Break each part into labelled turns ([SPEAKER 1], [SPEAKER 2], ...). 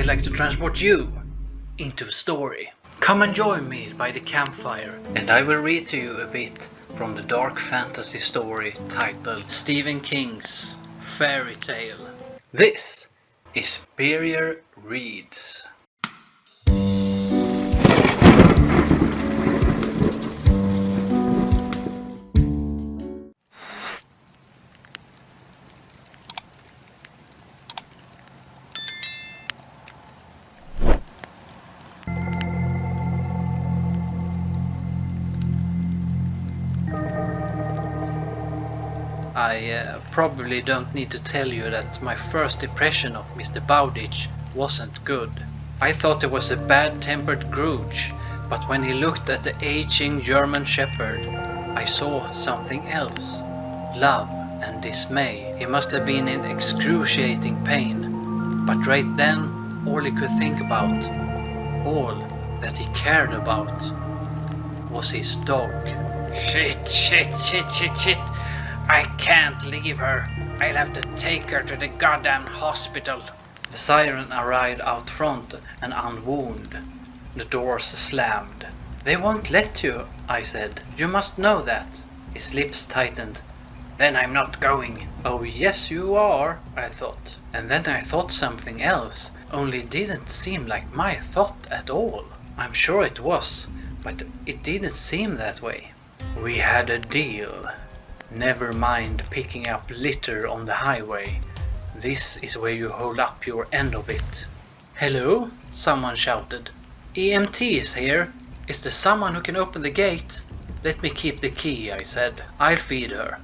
[SPEAKER 1] like to transport you into a story. Come and join me by the campfire, and I will read to you a bit from the dark fantasy story titled Stephen King's Fairy Tale. This is Superior Reads. I probably don't need to tell you that my first impression of Mr. Bowditch wasn't good. I thought he was a bad-tempered Scrooge, but when he looked at the aging German shepherd, I saw something else. Love and dismay. He must have been in excruciating pain, but right then, all he could think about, all that he cared about, was his dog. Shit. I can't leave her. I'll have to take her to the goddamn hospital. The siren arrived out front and unwound. The doors slammed. They won't let you, I said. You must know that. His lips tightened. Then I'm not going. Oh yes you are, I thought. And then I thought something else, only it didn't seem like my thought at all. I'm sure it was, but it didn't seem that way. We had a deal. Never mind picking up litter on the highway. This is where you hold up your end of it. Hello? Someone shouted. EMT is here. Is there someone who can open the gate? Let me keep the key, I said. I'll feed her.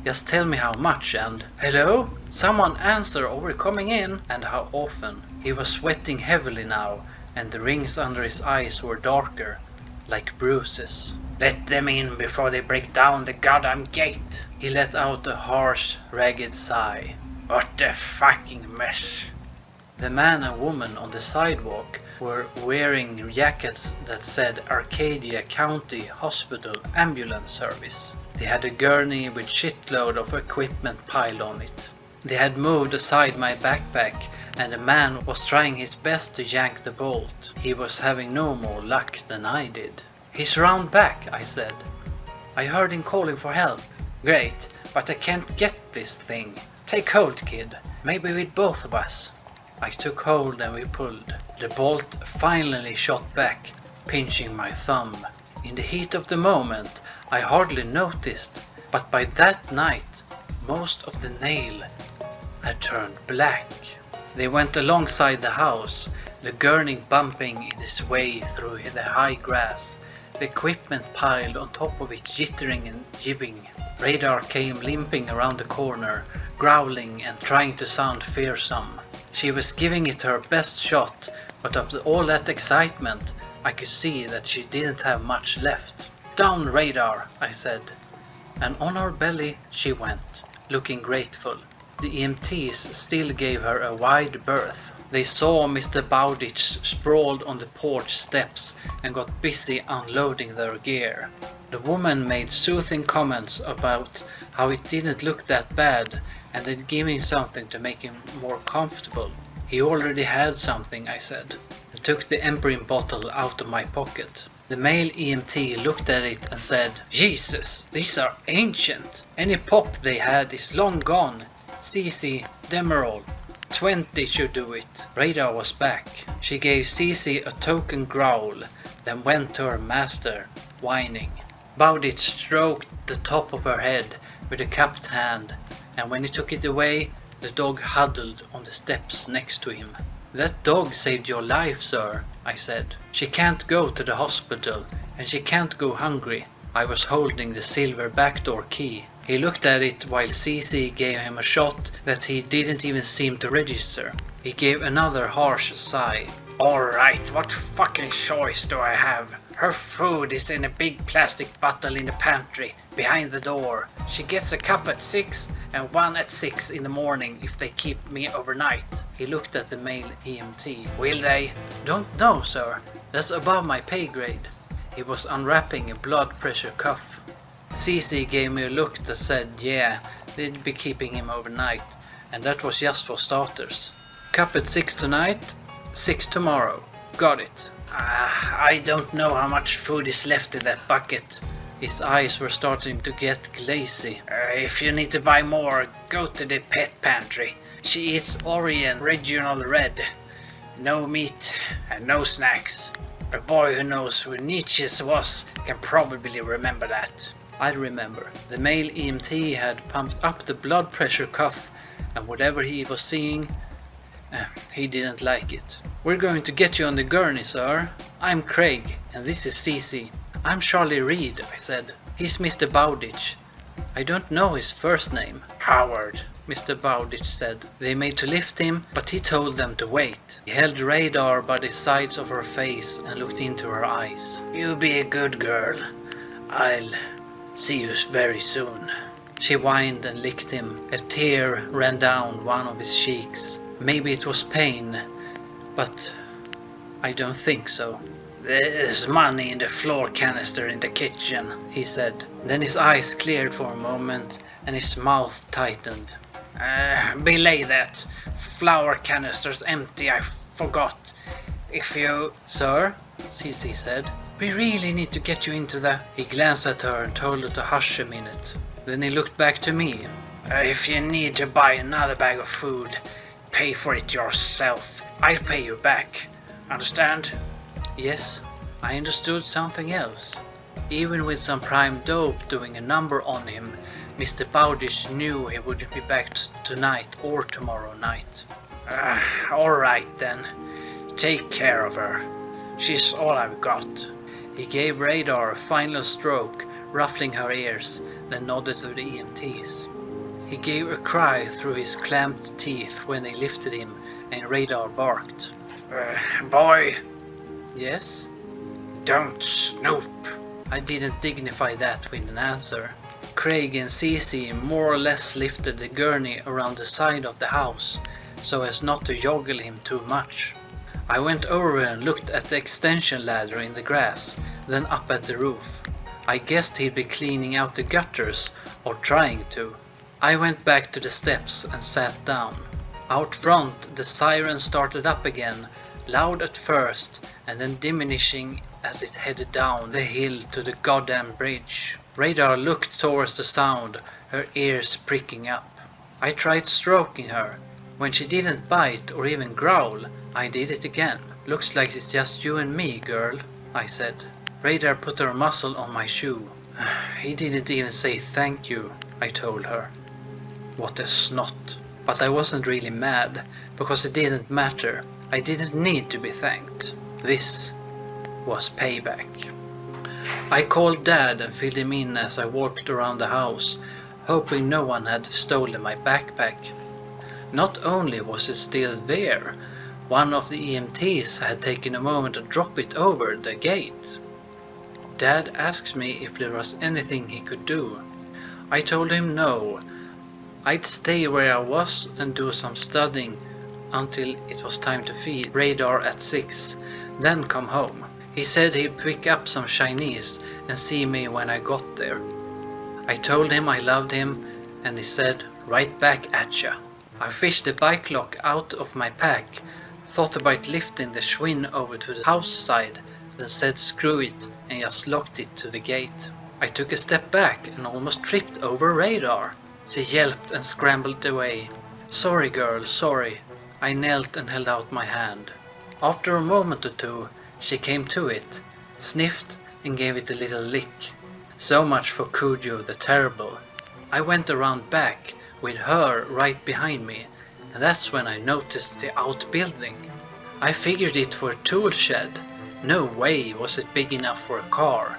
[SPEAKER 1] Just tell me how much and... Hello? Someone answer or we're coming in. And how often. He was sweating heavily now, and the rings under his eyes were darker, like bruises. Let them in before they break down the goddamn gate. He let out a harsh, ragged sigh. What a fucking mess. The man and woman on the sidewalk were wearing jackets that said Arcadia County Hospital Ambulance Service. They had a gurney with shitload of equipment piled on it. They had moved aside my backpack, and the man was trying his best to yank the bolt. He was having no more luck than I did. He's round back, I said. I heard him calling for help. Great, but I can't get this thing. Take hold, kid. Maybe with both of us. I took hold and we pulled. The bolt finally shot back, pinching my thumb. In the heat of the moment, I hardly noticed, but by that night, most of the nail had turned black. They went alongside the house, the gurney bumping in its way through the high grass. The equipment piled on top of it jittering and jibbing. Radar came limping around the corner, growling and trying to sound fearsome. She was giving it her best shot, but after all that excitement, I could see that she didn't have much left. Down Radar, I said. And on her belly she went, looking grateful. The EMTs still gave her a wide berth. They saw Mr. Bowditch sprawled on the porch steps and got busy unloading their gear. The woman made soothing comments about how it didn't look that bad and then giving something to make him more comfortable. He already had something, I said. I took the Empyrean bottle out of my pocket. The male EMT looked at it and said, Jesus, these are ancient. Any pop they had is long gone. CC Demerol. 20 should do it. Radar was back. She gave Cece a token growl, then went to her master, whining. Bowditch stroked the top of her head with a cupped hand, and when he took it away, the dog huddled on the steps next to him. That dog saved your life, sir, I said. She can't go to the hospital, and she can't go hungry. I was holding the silver backdoor key. He looked at it while Cece gave him a shot that he didn't even seem to register. He gave another harsh sigh. Alright, what fucking choice do I have? Her food is in a big plastic bottle in the pantry, behind the door. She gets a cup at 6 and one at 6 in the morning if they keep me overnight. He looked at the male EMT. Will they? Don't know, sir. That's above my pay grade. He was unwrapping a blood pressure cuff. Cece gave me a look that said, yeah, they'd be keeping him overnight, and that was just for starters. Cup at 6 tonight? 6 tomorrow. Got it. I don't know how much food is left in that bucket. His eyes were starting to get glazy. If you need to buy more, go to the pet pantry. She eats Oreo Regional Red. No meat and no snacks. A boy who knows who Nietzsche was can probably remember that. I remember. The male EMT had pumped up the blood pressure cuff, and whatever he was seeing, he didn't like it. We're going to get you on the gurney, sir. I'm Craig, and this is Cece. I'm Charlie Reed, I said. He's Mr. Bowditch. I don't know his first name. Howard, Mr. Bowditch said. They made to lift him, but he told them to wait. He held Radar by the sides of her face and looked into her eyes. You be a good girl. I'll see you very soon. She whined and licked him. A tear ran down one of his cheeks. Maybe it was pain, but I don't think so. There's money in the floor canister in the kitchen, he said. Then his eyes cleared for a moment and his mouth tightened. Belay that. Flour canister's empty, I forgot. If you... Sir, Cece said. We really need to get you into the... He glanced at her and told her to hush a minute. Then he looked back to me. If you need to buy another bag of food, pay for it yourself. I'll pay you back. Understand? Yes, I understood something else. Even with some prime dope doing a number on him, Mr. Bowditch knew he wouldn't be back tonight or tomorrow night. Alright then. Take care of her. She's all I've got. He gave Radar a final stroke, ruffling her ears, then nodded to the EMTs. He gave a cry through his clamped teeth when they lifted him, and Radar barked. Boy. Yes? Don't snoop. I didn't dignify that with an answer. Craig and Cece more or less lifted the gurney around the side of the house, so as not to joggle him too much. I went over and looked at the extension ladder in the grass, then up at the roof. I guessed he'd be cleaning out the gutters, or trying to. I went back to the steps and sat down. Out front, the siren started up again, loud at first, and then diminishing as it headed down the hill to the goddamn bridge. Radar looked towards the sound, her ears pricking up. I tried stroking her. When she didn't bite or even growl, I did it again. Looks like it's just you and me, girl, I said. Radar put her muzzle on my shoe. He didn't even say thank you, I told her. What a snot. But I wasn't really mad, because it didn't matter. I didn't need to be thanked. This was payback. I called Dad and filled him in as I walked around the house, hoping no one had stolen my backpack. Not only was it still there, one of the EMTs had taken a moment to drop it over the gate. Dad asked me if there was anything he could do. I told him no. I'd stay where I was and do some studying until it was time to feed Radar at 6, then come home. He said he'd pick up some Chinese and see me when I got there. I told him I loved him, and he said, right back at ya. I fished the bike lock out of my pack, thought about lifting the Schwinn over to the house side, then said screw it and just locked it to the gate. I took a step back and almost tripped over Radar. She yelped and scrambled away. Sorry girl, sorry. I knelt and held out my hand. After a moment or two, she came to it, sniffed and gave it a little lick. So much for Cujo the Terrible. I went around back with her right behind me, and that's when I noticed the outbuilding. I figured it for a tool shed. No way was it big enough for a car.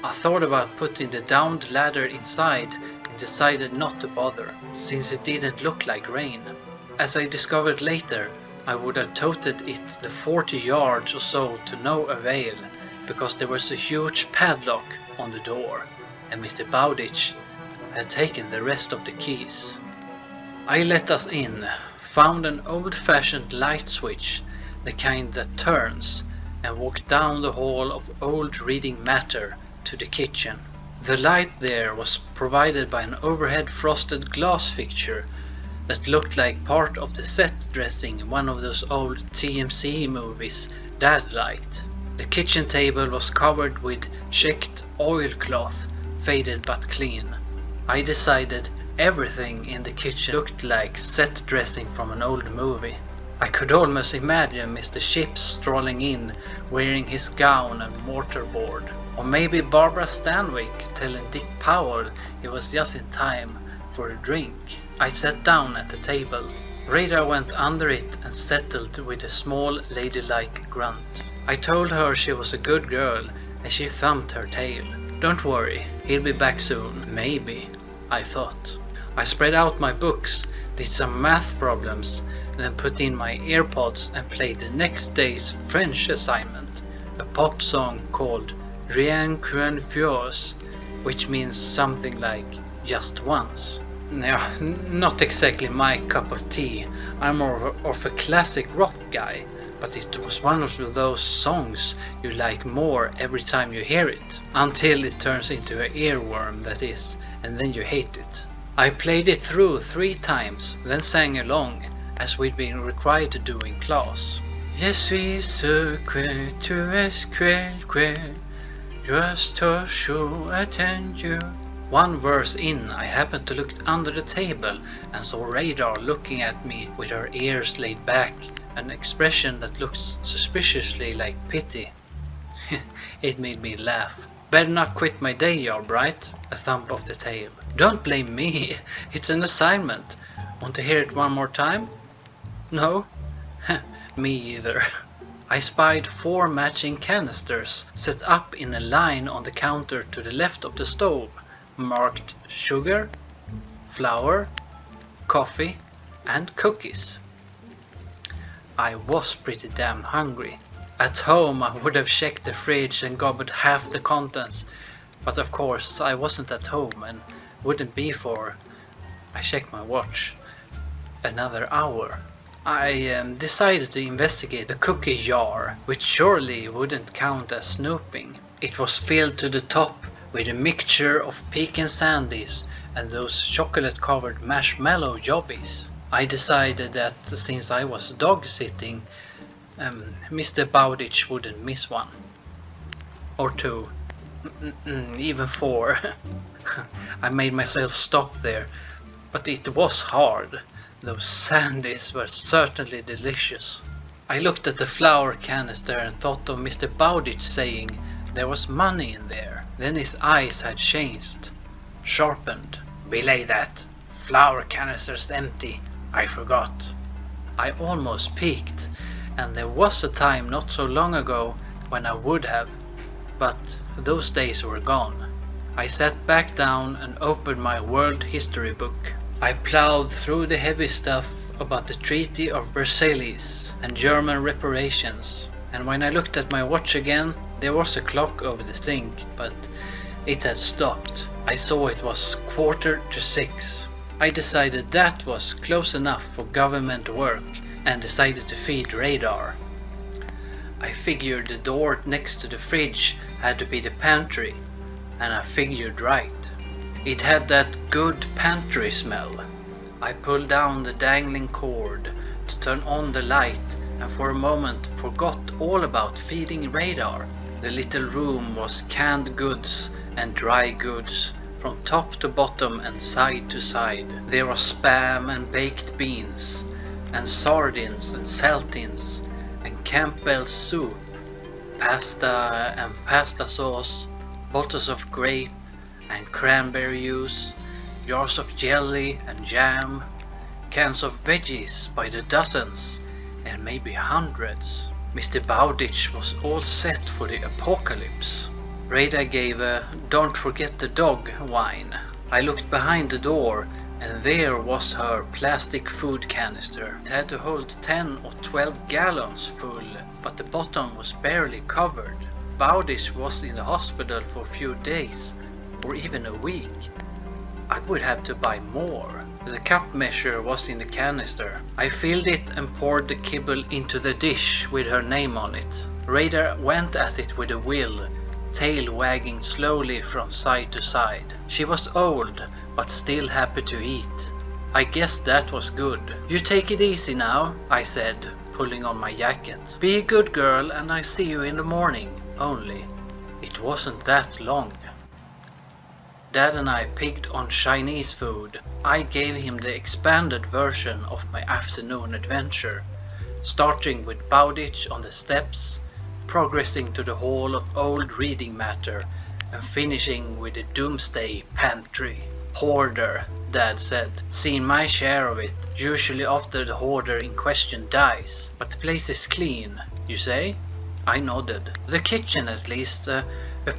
[SPEAKER 1] I thought about putting the downed ladder inside and decided not to bother, since it didn't look like rain. As I discovered later, I would have toted it the 40 yards or so to no avail, because there was a huge padlock on the door, and Mr. Bowditch had taken the rest of the keys. I let us in, found an old-fashioned light switch, the kind that turns, and walked down the hall of old reading matter to the kitchen. The light there was provided by an overhead frosted glass fixture, that looked like part of the set dressing in one of those old TMC movies Dad liked. The kitchen table was covered with checked oilcloth, faded but clean. I decided everything in the kitchen looked like set dressing from an old movie. I could almost imagine Mr. Chips strolling in, wearing his gown and mortarboard. Or maybe Barbara Stanwyck telling Dick Powell he was just in time for a drink. I sat down at the table. Radar went under it and settled with a small ladylike grunt. I told her she was a good girl and she thumped her tail. Don't worry, he'll be back soon. Maybe, I thought. I spread out my books, did some math problems, and then put in my AirPods and played the next day's French assignment, a pop song called Rien qu'une fois, which means something like just once. No, not exactly my cup of tea. I'm more of a classic rock guy, but it was one of those songs you like more every time you hear it, until it turns into an earworm, that is, and then you hate it. I played it through 3 times, then sang along, as we'd been required to do in class. Je suis ce que tu es que just toujours attendu. One verse in, I happened to look under the table and saw Radar looking at me with her ears laid back, an expression that looked suspiciously like pity. It made me laugh. Better not quit my day job, right? A thump of the tail. Don't blame me, it's an assignment. Want to hear it one more time? No? Me either. I spied 4 matching canisters set up in a line on the counter to the left of the stove, marked sugar, flour, coffee, and cookies. I was pretty damn hungry. At home I would have checked the fridge and gobbled half the contents, but of course I wasn't at home and wouldn't be for, I checked my watch, another hour. I decided to investigate the cookie jar, which surely wouldn't count as snooping. It was filled to the top with a mixture of pecan sandies and those chocolate-covered marshmallow jobbies. I decided that since I was dog-sitting, Mr. Bowditch wouldn't miss one. Or 2. Even 4. I made myself stop there, but it was hard. Those sandies were certainly delicious. I looked at the flour canister and thought of Mr. Bowditch saying there was money in there. Then his eyes had changed, sharpened. Belay that. Flour canister's empty. I forgot. I almost peeked, and there was a time not so long ago when I would have, but those days were gone. I sat back down and opened my world history book. I plowed through the heavy stuff about the Treaty of Versailles and German reparations, and when I looked at my watch again, there was a clock over the sink, but it had stopped. I saw it was 5:45. I decided that was close enough for government work and decided to feed Radar. I figured the door next to the fridge had to be the pantry, and I figured right. It had that good pantry smell. I pulled down the dangling cord to turn on the light and for a moment forgot all about feeding Radar. The little room was canned goods and dry goods from top to bottom and side to side. There was spam and baked beans and sardines and saltines and Campbell's soup, pasta and pasta sauce, bottles of grape and cranberry juice, jars of jelly and jam, cans of veggies by the dozens and maybe hundreds. Mr. Bowditch was all set for the apocalypse. Radar gave a "don't forget the dog" whine. I looked behind the door and there was her plastic food canister. It had to hold 10 or 12 gallons full, but the bottom was barely covered. Bowditch was in the hospital for a few days or even a week. I would have to buy more. The cup measure was in the canister. I filled it and poured the kibble into the dish with her name on it. Radar went at it with a will, tail wagging slowly from side to side. She was old, but still happy to eat. I guess that was good. You take it easy now, I said, pulling on my jacket. Be a good girl and I see you in the morning. Only, it wasn't that long. Dad and I picked on Chinese food. I gave him the expanded version of my afternoon adventure, starting with Bowditch on the steps, progressing to the Hall of Old Reading Matter, and finishing with the Doomsday Pantry. Hoarder, Dad said. Seen my share of it, usually after the hoarder in question dies. But the place is clean, you say? I nodded. The kitchen at least, a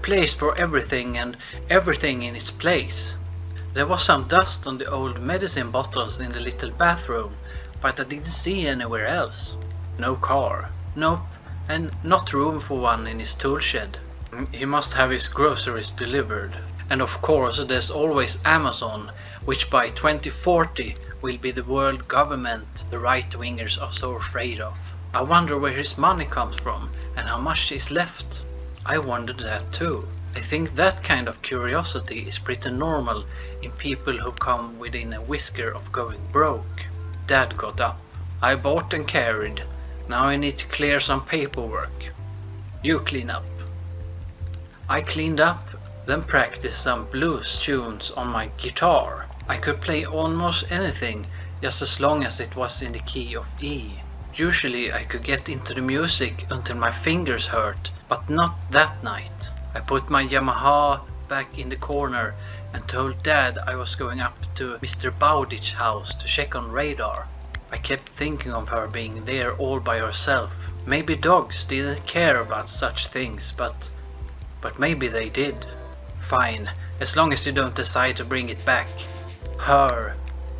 [SPEAKER 1] place for everything and everything in its place. There was some dust on the old medicine bottles in the little bathroom, but I didn't see anywhere else. No car. Nope, and not room for one in his tool shed. He must have his groceries delivered. And of course there's always Amazon, which by 2040 will be the world government the right-wingers are so afraid of. I wonder where his money comes from and how much is left. I wondered that too. I think that kind of curiosity is pretty normal in people who come within a whisker of going broke. Dad got up. I bought and carried. Now I need to clear some paperwork. You clean up. I cleaned up, then practiced some blues tunes on my guitar. I could play almost anything, just as long as it was in the key of E. Usually I could get into the music until my fingers hurt, but not that night. I put my Yamaha back in the corner and told Dad I was going up to Mr. Bowditch's house to check on radar. I kept thinking of her being there all by herself. Maybe dogs didn't care about such things, but maybe they did. Fine, as long as you don't decide to bring it back. Her.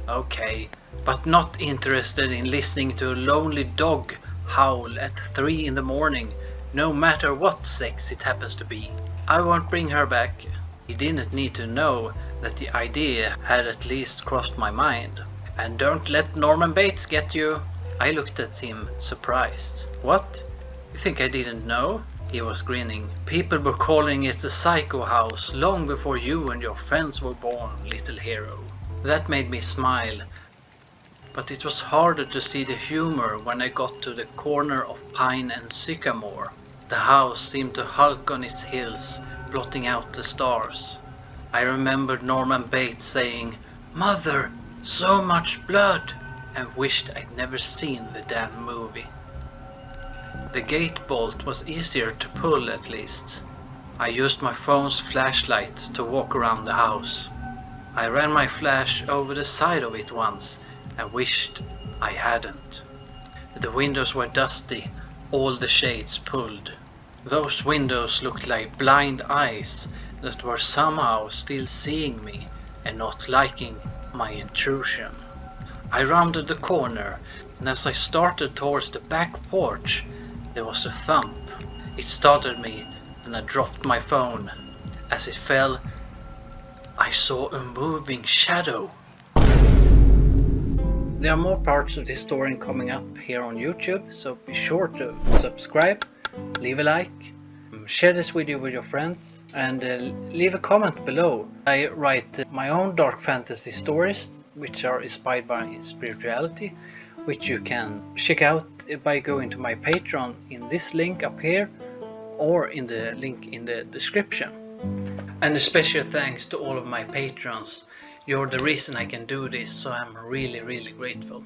[SPEAKER 1] Okay, but not interested in listening to a lonely dog howl at 3 in the morning, no matter what sex it happens to be. I won't bring her back. He didn't need to know that the idea had at least crossed my mind. And don't let Norman Bates get you. I looked at him, surprised. What? You think I didn't know? He was grinning. People were calling it the Psycho House long before you and your friends were born, little hero. That made me smile. But it was harder to see the humor when I got to the corner of Pine and Sycamore. The house seemed to hulk on its hills, blotting out the stars. I remembered Norman Bates saying, "Mother, so much blood," and wished I'd never seen the damn movie. The gate bolt was easier to pull at least. I used my phone's flashlight to walk around the house. I ran my flash over the side of it once and wished I hadn't. The windows were dusty, all the shades pulled. Those windows looked like blind eyes that were somehow still seeing me and not liking my intrusion. I rounded the corner, and as I started towards the back porch, there was a thump. It startled me, and I dropped my phone. As it fell, I saw a moving shadow. There are more parts of this story coming up here on YouTube, so be sure to subscribe, leave a like, share this video with your friends, and leave a comment below. I write my own dark fantasy stories, which are inspired by spirituality, which you can check out by going to my Patreon in this link up here or in the link in the description. And a special thanks to all of my patrons. You're the reason I can do this, so I'm really grateful.